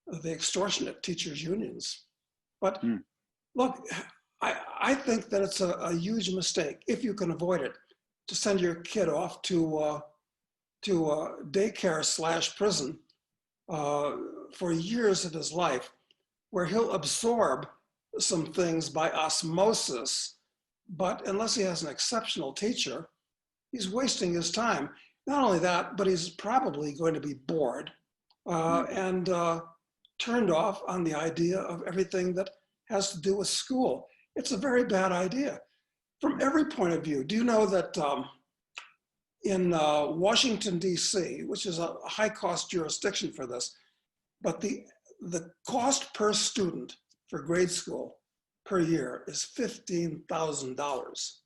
the extortionate teachers unions. But Hmm. look, I think that it's a huge mistake, if you can avoid it, to send your kid off to daycare / prison for years of his life, where he'll absorb some things by osmosis, but unless he has an exceptional teacher, he's wasting his time. Not only that, but he's probably going to be bored Hmm. and turned off on the idea of everything that has to do with school. It's a very bad idea from every point of view. Do you know that in Washington, D.C., which is a high cost jurisdiction for this, but the cost per student for grade school per year is $15,000.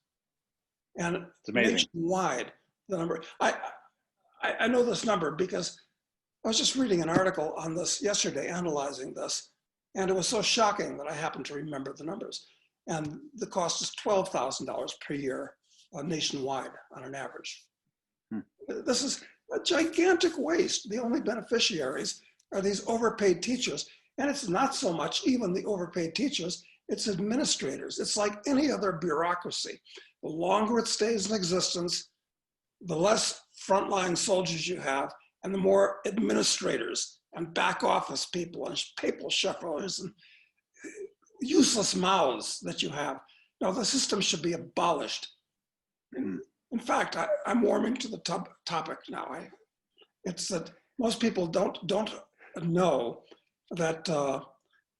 And It's amazing. nationwide, the number, I know this number because I was just reading an article on this yesterday, analyzing this, and it was so shocking that I happened to remember the numbers. And the cost is $12,000 per year nationwide on an average. Hmm. This is a gigantic waste. The only beneficiaries are these overpaid teachers. And it's not so much even the overpaid teachers, it's administrators. It's like any other bureaucracy. The longer it stays in existence, the less frontline soldiers you have, and the more administrators and back office people and paper shufflers and useless mouths that you have. No, the system should be abolished. Hmm. In fact, I'm warming to the topic now. It's that most people don't know that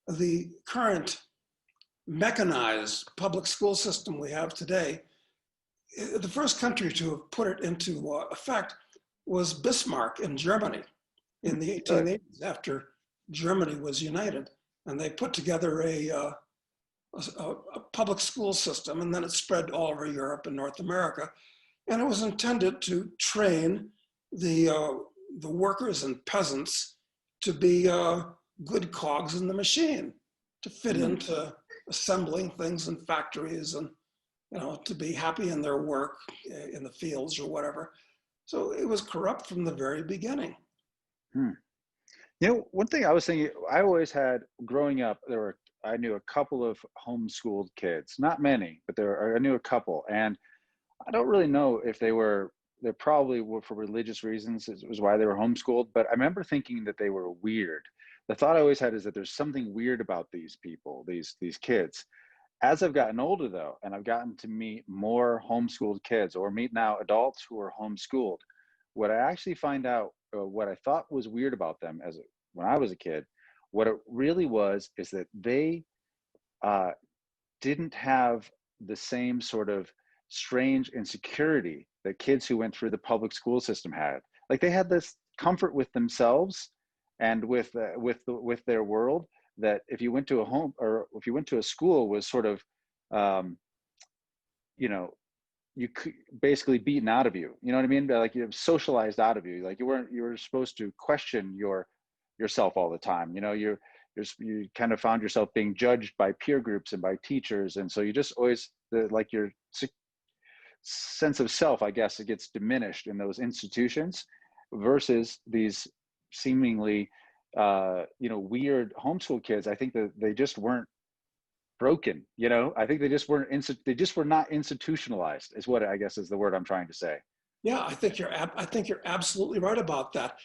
the current mechanized public school system we have today, the first country to have put it into effect was Bismarck in Germany in the Really? 1880s, after Germany was united. And they put together a public school system, and then it spread all over Europe and North America. And it was intended to train the workers and peasants to be good cogs in the machine, to fit Hmm. into assembling things in factories, and to be happy in their work in the fields or whatever. So it was corrupt from the very beginning. Hmm. You know, one thing I was thinking, I always had growing up, I knew a couple of homeschooled kids, not many, but I knew a couple. And I don't really know if they probably were for religious reasons, it was why they were homeschooled. But I remember thinking that they were weird. The thought I always had is that there's something weird about these people, these kids. As I've gotten older though, and I've gotten to meet more homeschooled kids or meet now adults who are homeschooled, what I actually find out, what I thought was weird about them when I was a kid, what it really was is that they uh, didn't have the same sort of strange insecurity that kids who went through the public school system had. Like they had this comfort with themselves and with their world, that if you went to a home or if you went to a school was sort of um, you know you could basically beaten out of you, you know what I mean, like you have socialized out of you, like you were supposed to question yourself all the time, you kind of found yourself being judged by peer groups and by teachers, and so you just always like your sense of self, I guess, it gets diminished in those institutions versus these seemingly weird homeschool kids. I think that they just weren't broken, I think they just were not institutionalized, is what I guess is the word I'm trying to say. Yeah, I think you're absolutely right about that.